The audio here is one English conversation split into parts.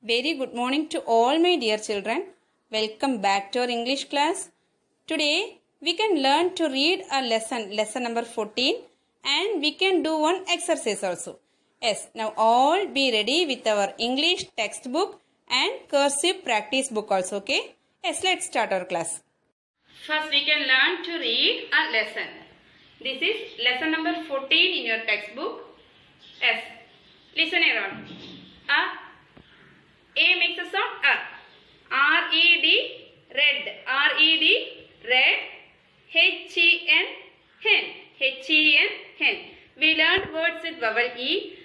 Very good morning to all my dear children. Welcome back to our English class. Today we can learn to read a lesson number 14, and we can do one exercise also. Yes, now all be ready with our English textbook and cursive practice book also, okay? Yes, let's start our class. First we can learn to read a lesson. This is lesson number 14 in your textbook. Yes, listen around. A makes a sound R-E-D, red. R-E-D, red. H-E-N, hen. H-E-N, hen. We learned words with vowel E.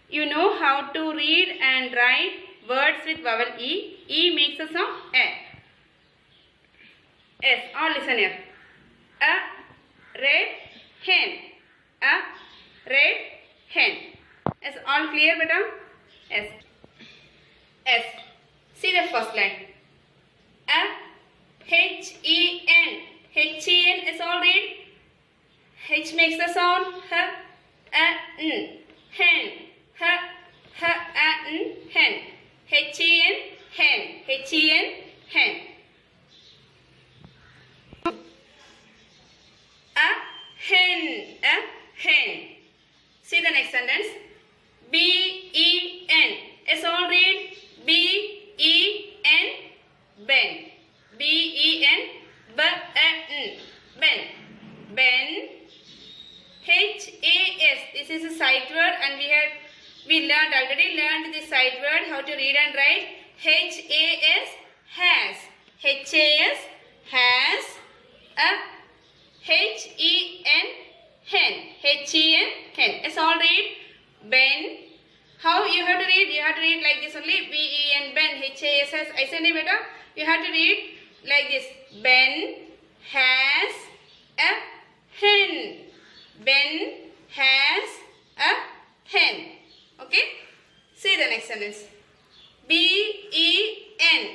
You know how to read and write words with vowel E. E makes a sound A. Yes, all listen here. A red hen. A red hen. Yes, all clear, beta? Yes. S. See the first line. H-E-N. H-E-N is all read. H makes the sound H-A-N. Hen. H-A-N. Hen. H-E-N. Hen. H-E-N. Hen. A hen. A hen. See the next sentence. B-E-N. Is all read. B-E-N, ben. B-E-N, B-E-N, ben. Ben. H-A-S. This is a sight word, and we already learned this sight word, how to read and write. H-A-S, has. H-A-S, has. A H-E-N, hen. H-E-N, hen. It's all read. Ben. How you have to read? You have to read like this only. B-E-N, Ben, H-A-S-S. I said it better. You have to read like this. Ben has a hen. Ben has a hen. Okay? See the next sentence. B-E-N,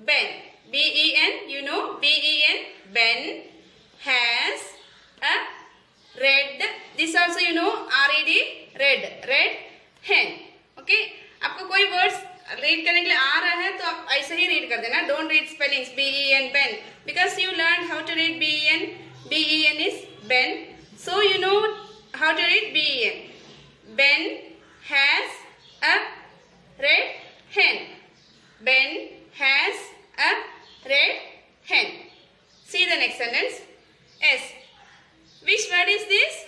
Ben. B-E-N, you know. B-E-N, Ben has a red. This also you know. R-E-D, red. Red. hen. Okay आपको कोई words read करने के लिए आ रहा है तो आप ऐसे ही रीड कर देना. Don't read spellings B-E-N Ben because you learned how to read B-E-N. B-E-N is Ben, so you know how to read B-E-N. Ben has a red hen. Ben has a red hen. See the next sentence. S. Which word is this?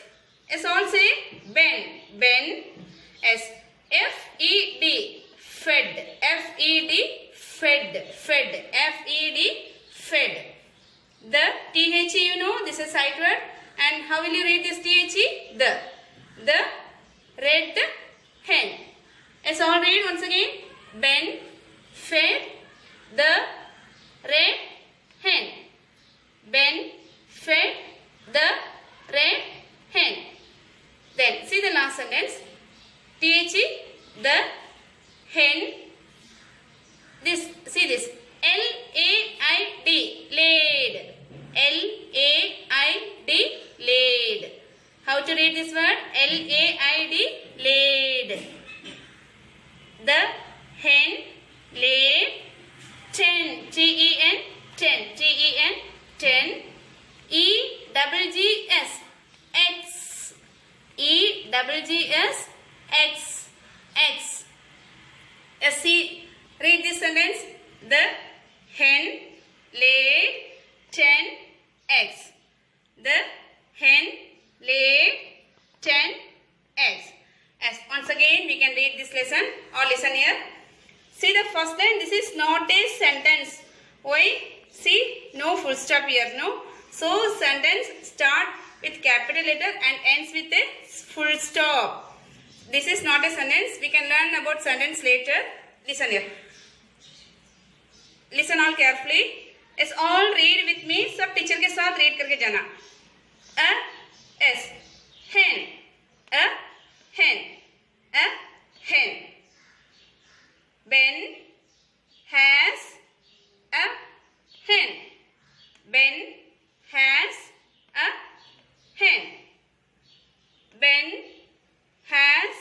S all say Ben. Ben. S. F-E-D, fed. F-E-D, fed. Fed. F-E-D, fed. The T-H-E, you know, this is sight word. And how will you read this T-H-E? The. The red hen. Let's all read once again. Ben fed the red hen. Ben fed the red hen. Then see the last sentence. T-H-E, the hen, this, see this, L-A-I-D, laid, L-A-I-D, laid. How to read this word? L-A-I-D, laid. The hen laid 10, T-E-N, 10, T-E-N, 10, E-double-G-S, X, E-double-G-S, X, X. See, read this sentence. The hen laid 10 eggs. The hen laid 10 eggs. As once again, we can read this lesson or listen here. See the first line. This is not a sentence. Why? See, no full stop here. No. So sentence start with capital letter and ends with a full stop. This is not a sentence. We can learn about sentence later. Listen here. Listen all carefully. It's all read with me. सब teacher के साथ read करके जाना. A S hen. A hen. A hen. Ben has a hen. Ben has a hen. Ben has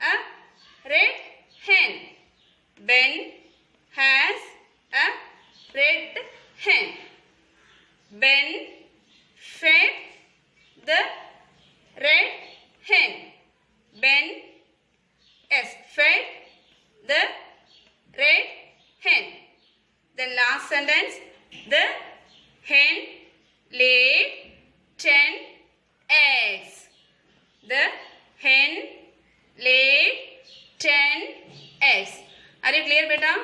a red hen. Ben has a red hen. Ben fed the red hen. Ben fed the red hen. The last sentence, the hen laid 10 eggs. The hen laid 10 eggs. Are you clear, beta?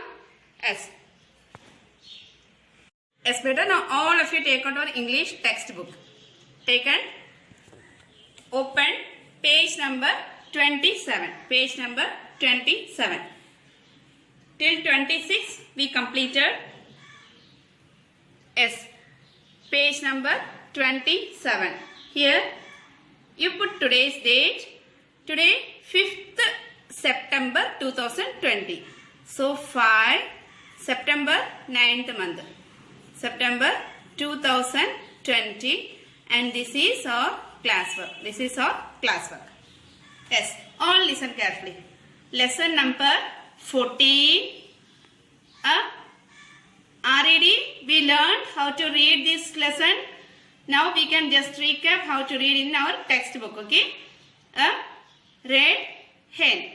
Yes. Yes, beta. Now all of you take out our English textbook. Taken. Open page number 27. Page number 27. Till 26 we completed. Yes. Page number 27. Here you put today's date. Today 5th September 2020. So 5 September 9th month. September 2020, and this is our classwork. This is our classwork. Yes, all listen carefully. Lesson number 14. Already we learned how to read this lesson. Now we can just recap how to read in our textbook. Okay. Red hen.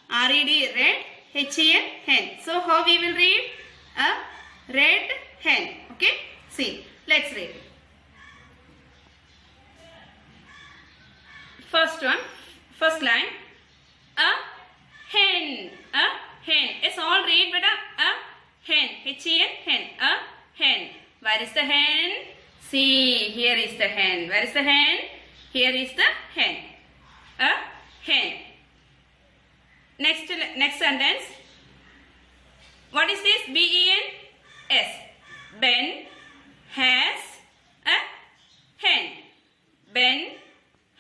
R-E-D, red, H-E-N, hen. So how we will read? Red hen. Okay. See, let's read. First one, first line. A hen. A hen. It's all read, beta. A hen. H-E-N, hen. A hen. Where is the hen? See, here is the hen. Where is the hen? Here is the hen. A hen. Next sentence. What is this? B-E-N-S. Ben has a hen. Ben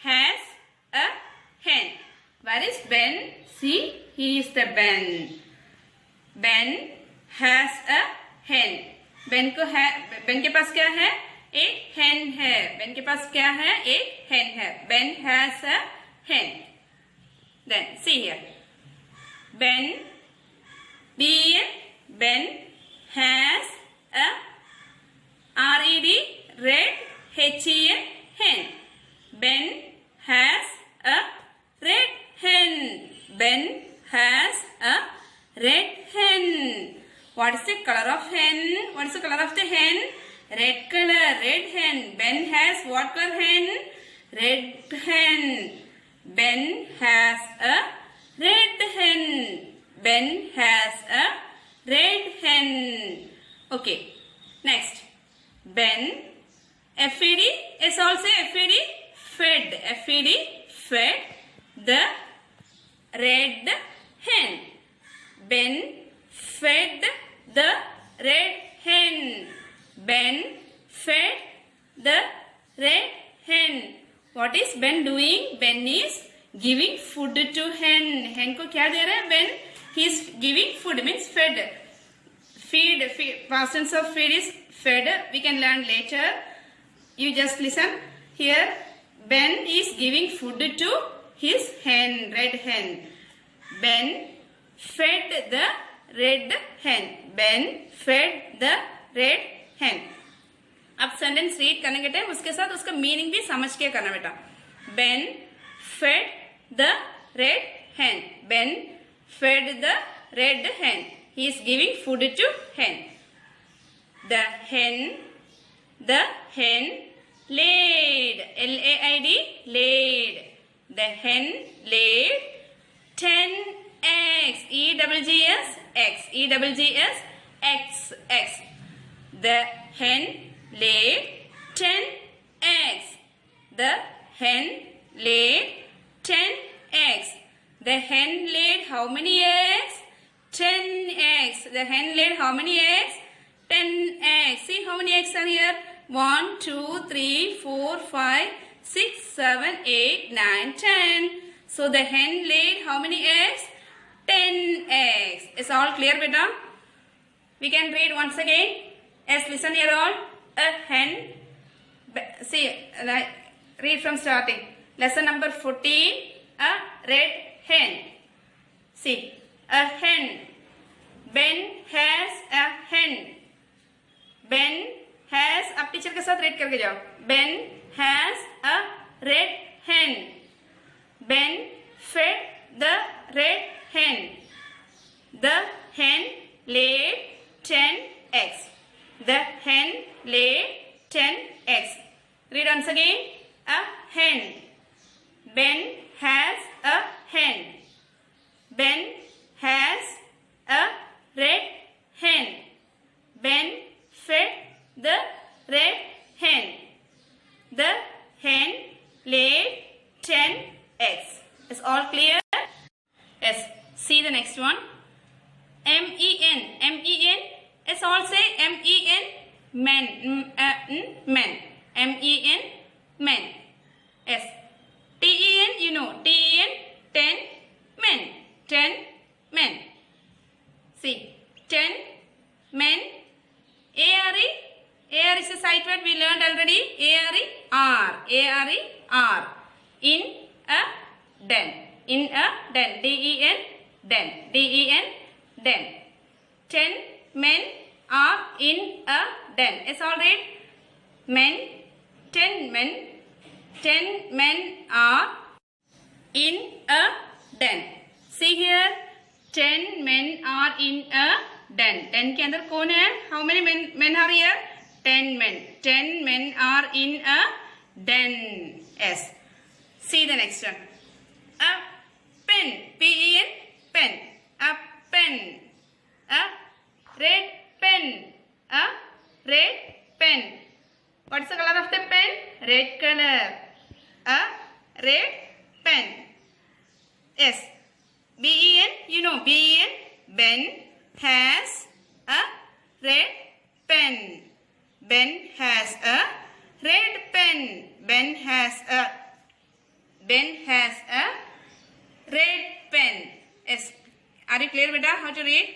has a hen. Where is Ben? See, he is the Ben. Ben has a hen. Ben के पास क्या है? एक hen है. Ben के पास क्या है? एक hen है. Ben has a hen. Then see here. Ben, B-E-N, Ben has a R-E-D, red, H-E-N, hen. Ben has a red hen. Ben has a red hen. What is the color of hen? What is the color of the hen? Red color, red hen. Ben has what color hen? Red hen. Ben has a red hen. Ben has a red hen. Okay. Next. Ben, F-E-D, is also F-E-D, fed. F-E-D, fed the red hen. Ben fed the red hen. Ben fed the red hen. What is Ben doing? Ben is giving food to hen. Hen को क्या दे रहा है? Ben, he is giving food, means fed. Feed, past tense of feed is fed. We can learn later. You just listen. Here, Ben is giving food to his hen, red hen. Ben fed the red hen. Ben fed the red hen. अब sentence read करने के time उसके साथ उसका meaning भी समझ के करना बेटा. Ben fed the red hen. Ben fed the red hen. He is giving food to hen. The hen laid. L-A-I-D, laid. The hen laid 10 eggs. E-double-G-S, X. E-double-G-S, X, X. The hen laid 10 eggs. The hen laid 10 eggs. The hen laid how many eggs? 10 eggs. The hen laid how many eggs? 10 eggs. See how many eggs are here? 1, 2, 3, 4, 5, 6, 7, 8, 9, 10. So the hen laid how many eggs? 10 eggs. Is all clear, beta? We can read once again. Yes, listen here all. A hen. See, read from starting. Lesson number 14. A red hen. See, a hen. करके जाओ. Ben has a red hen. Ben fed the red hen. The hen laid 10 eggs. The hen laid 10 eggs. Read once again. A hen. Ben has a hen. Ben has a red hen. Ben fed the red hen. The hen laid 10 eggs. Is all clear? Yes. See the next one. M-E-N. M-E-N. Let's all say M-E-N. Men. Men. M-E-N. Men. Yes. T-E-N. You know. T-E-N. 10 men. 10 men. See. 10 men. A-R-E. A-R is a sight word we learned already. A-R-E. R. A-R-E. R. In a den. In a den. D-E-N. Den. D-E-N. Den. 10 men are in a den. It's all right. Men. 10 men. 10 men are in a den. See here. 10 men are in a den. 10 के अंदर कौन है? How many men are here? 10 men. 10 men are in a den. Yes. See the next one. A pen. P-E-N. Pen. A pen. A red pen. A red pen. What's the color of the pen? Red color. A red pen. Yes. B-E-N. You know B-E-N. Ben has a red pen. Ben has a red pen. Ben has a red pen. Yes. Are you clear, beta? How to read?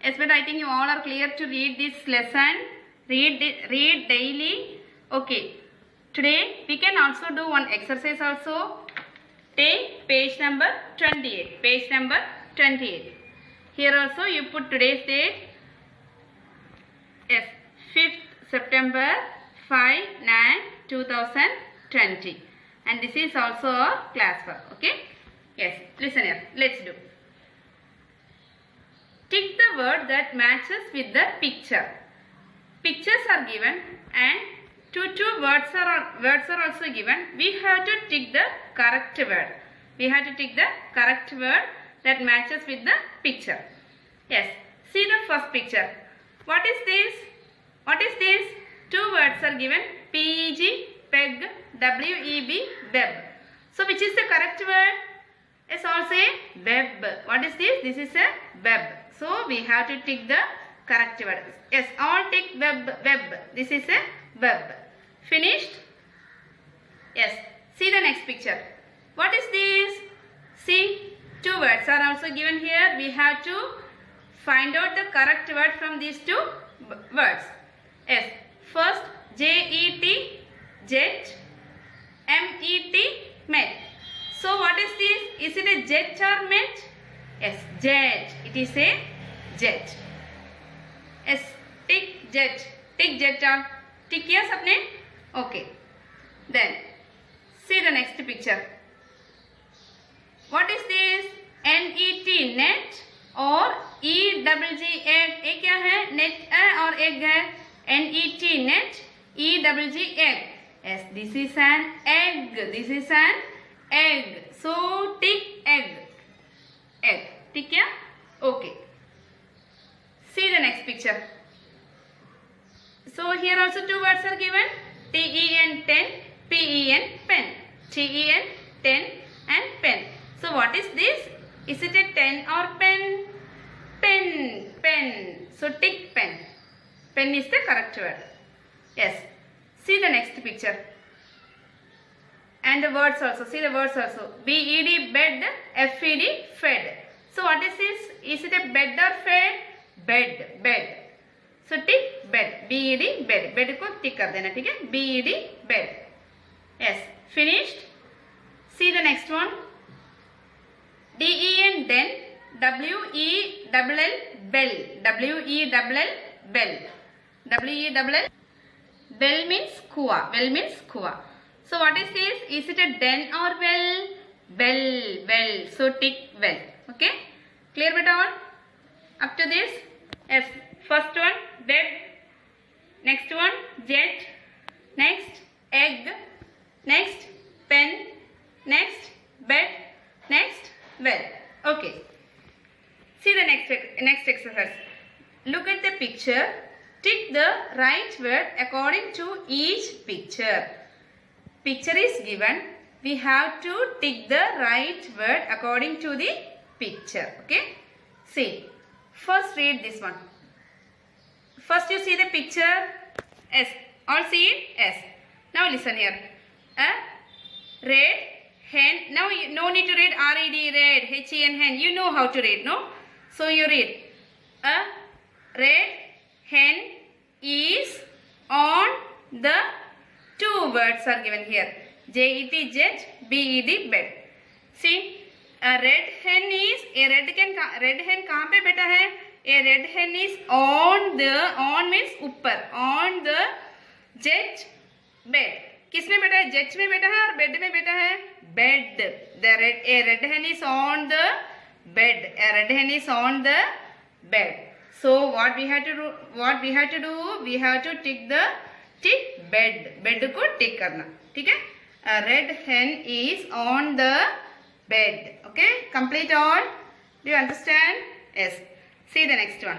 Yes, but I think you all are clear to read this lesson. Read daily. Okay. Today we can also do one exercise also. Take page number 28. Page number 28. Here also you put today's date. Yes, 5th September 5/9/2020. And this is also a class work. Okay. Yes. Listen here. Let's do. Tick the word that matches with the picture. Pictures are given and two words are also given. We have to tick the correct word. We have to tick the correct word that matches with the picture. Yes. See the first picture. What is this? What is this? Two words are given. P-E-G, peg, W-E-B, web. So which is the correct word? Let's all say web. What is this? This is a web. So we have to tick the correct word. Yes, all tick web, web. This is a web. Finished? Yes. See the next picture. What is this? See, two words are also given here. We have to find out the correct word from these two words. Yes. First, J-E-T, jet. M-E-T, met. So what is this? Is it a jet or met? Yes, jet. It is a jet. Yes, tick jet. Tick jet on. Tick here sabne? Okay. Then, see the next picture. What is this? N-E-T, net or E-double-G, egg. egg क्या है? Net है और egg है. N-E-T, net. E-double-G, egg. Yes, this is an egg. This is an egg. So, tick egg. Egg. Tick क्या? Okay. See the next picture. So, here also two words are given. T-E-N, 10. P-E-N, pen. T-E-N, 10 and pen. So, what is this? Is it a 10 or pen? Pen. Pen. So, tick pen. Pen is the correct word. Yes. See the next picture. And the words also. See the words also. B-E-D, bed. F-E-D, fed. So, what is this? Is it a bed or fed? Bed. Bed. So, tick bed. B-E-D, bed. Bed को tick कर देना, ठीक है? B-E-D, bed. Yes. Finished? See the next one. D-E-N, den. W-E-L-L, bell. W-E-L-L, bell. W-E-L-L. Well means kuwa. Well means kuwa. So what is this? Is it a den or well? Well, well. So tick well. Okay. Clear beta all? Up to this? Yes. First one, web. Next one, jet. Next, egg. Next, pen. Next, bed. Next, well. Okay. See the next exercise. Look at the picture. Tick the right word according to each picture. Picture is given. We have to tick the right word according to the picture. Okay. See. First read this one. First you see the picture. Yes. All see it? Yes. Now listen here. A red hen. Now no need to read R-E-D, red, H-E-N, hen. You know how to read, no? So you read. A red hen is on the, two words are given here. J-E-T, jet, B-E-D, bed. See, a red hen is, a red hen कहाँ पे बैठा है? A red hen is on the, on means ऊपर, on the jet bed. किस में बैठा है? jet में बैठा है और bed में बैठा है? Bed. A red hen is on the bed. A red hen is on the bed. So what we have to do? We have to tick bed. Bed को tick करना, ठीक है? A red hen is on the bed. Okay, complete all. Do you understand? Yes. See the next one.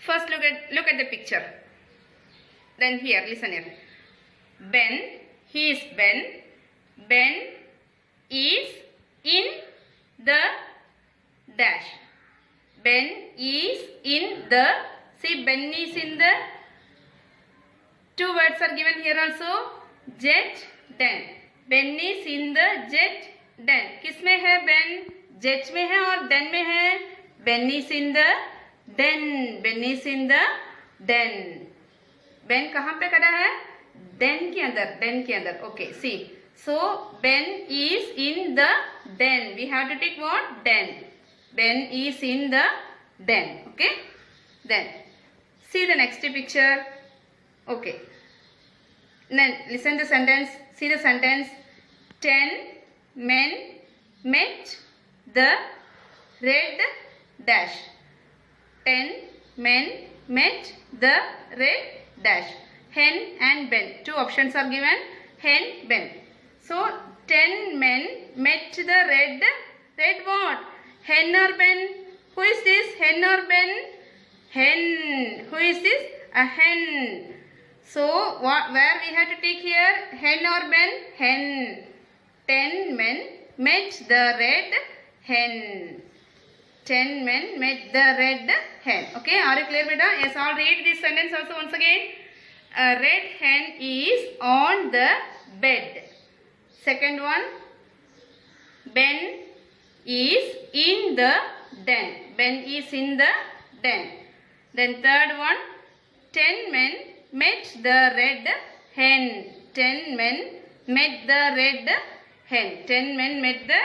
First look at the picture. Then here, listen here. Ben, he is Ben. Ben is in the dash. Ben is in the, see Ben is in the, two words are given here also, jet, den. Ben is in the jet, den. किस में है Ben? Jet में है और den में है. Ben is in the den. Ben is in the den. Ben कहाँ पे खड़ा है? Den के अंदर. Okay, see. So Ben is in the den. We have to take what? Den. Ben is in the den. Okay. Then see the next picture. Okay. Then listen the sentence. See the sentence. 10 men met the red dash. 10 men met the red dash. Hen and Ben. Two options are given. Hen, Ben. So 10 men met the red what? Hen or Ben? Who is this? Hen or Ben? Hen. Who is this? A hen. So where we have to take here? Hen or Ben? Hen. 10 men met the red hen. 10 men met the red hen. Okay, are you clear, beta? Yes, I'll read this sentence also once again. A red hen is on the bed. Second one, Ben is in the den. Ben is in the den. Then third one, 10 men met the red hen. 10 men met the red hen. 10 men met the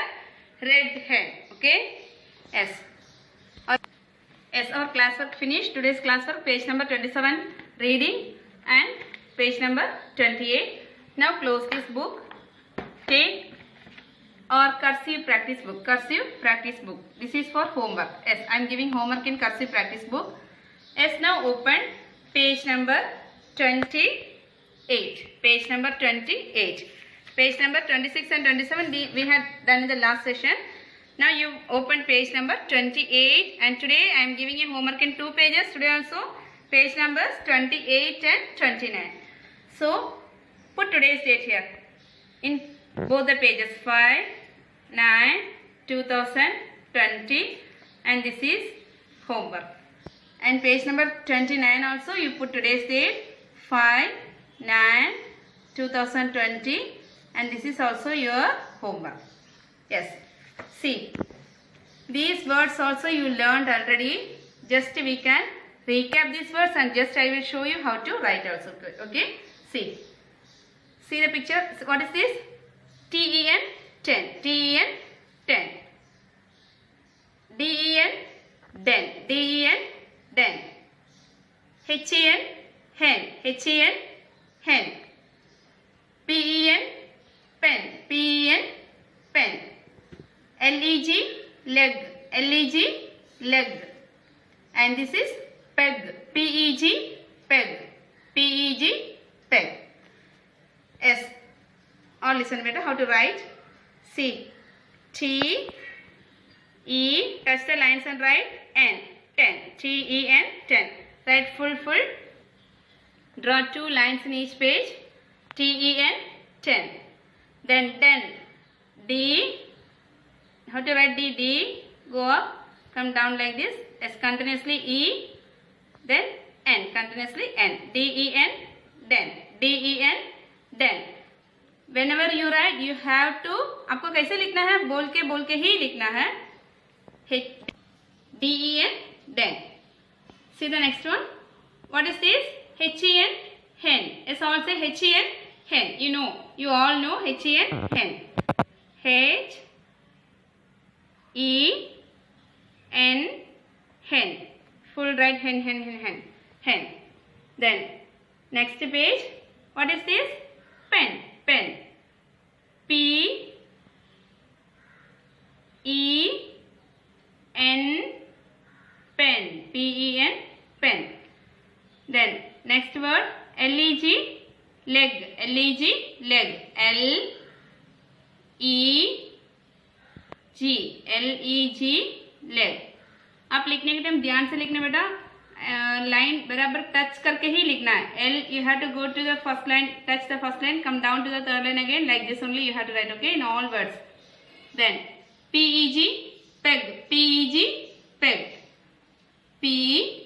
red hen. Okay? Yes. Yes, our class work finished. Today's class work, page number 27, reading, and page number 28. Now close this book. Take our cursive practice book. Cursive practice book. This is for homework. Yes, I am giving homework in cursive practice book. Yes, now open page number 28. Page number 28. Page number 26 and 27 we had done in the last session. Now you open page number 28, and today I am giving you homework in 2 pages. Today also page numbers 28 and 29. So put today's date here in both the pages, 5/9/2020, and this is homework. And page number 29 also you put today's date, 5/9/2020, and this is also your homework. Yes. See, these words also you learned already. Just we can recap these words, and just I will show you how to write also. Okay. See the picture. What is this? T-E-N, 10. T-E-N, 10. D-E-N, den. D-E-N, den. H-E-N, hen. H-E-N, hen. P-E-N, pen. P-E-N, pen. L-E-G, leg. L-E-G, leg. And this is peg. P-E-G, peg. P-E-G, peg. S. Or listen better how to write. C. T. E. Touch the lines and write N. 10. T-E-N, 10. Write full. Draw 2 lines in each page. T-E-N, 10. Then 10. D. How to write D? D. Go up. Come down like this. S. Continuously E. Then N. Continuously N. D-E-N, den. D-E-N, den. Whenever you write, you have to. आपको कैसे लिखना है? बोल के ही लिखना है. D-E-N, den. See the next one. What is this? H-E-N, hen. It's also H-E-N, hen. You all know H-E-N, hen. H-E-N, hen. Full write hen. Hen. Then next page. What is this? Pen. P-E-N, pen. P-E-N, pen. Then next word L-E-G, leg. L-E-G, leg. L-E-G, L-E-G, leg. आप लिखने के time ध्यान से लिखना बेटा. Line बराबर touch करके ही लिखना है. L you have to go to the first line, touch the first line, come down to the third line again. Like this only you have to write, okay, in all words. Then P-E-G, peg. P-E-G, peg. P-E-G,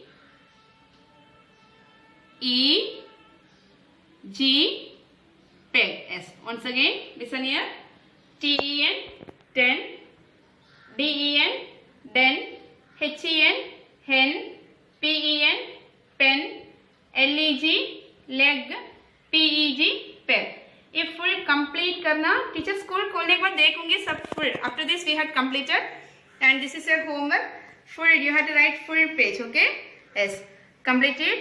peg. Yes. Once again, listen here. T-E-N, 10. D-E-N, den. H-E-N, hen. P-E-N, pen. L-E-G, leg. P-E-G, peg. ये full complete करना. Teacher school खोलने के बाद देखूंगी सब full. After this we had completed and this is your homework. Full you have to write full page. Okay? Yes. Completed.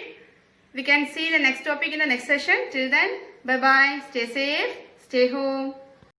We can see the next topic in the next session. Till then, bye bye. Stay safe. Stay home.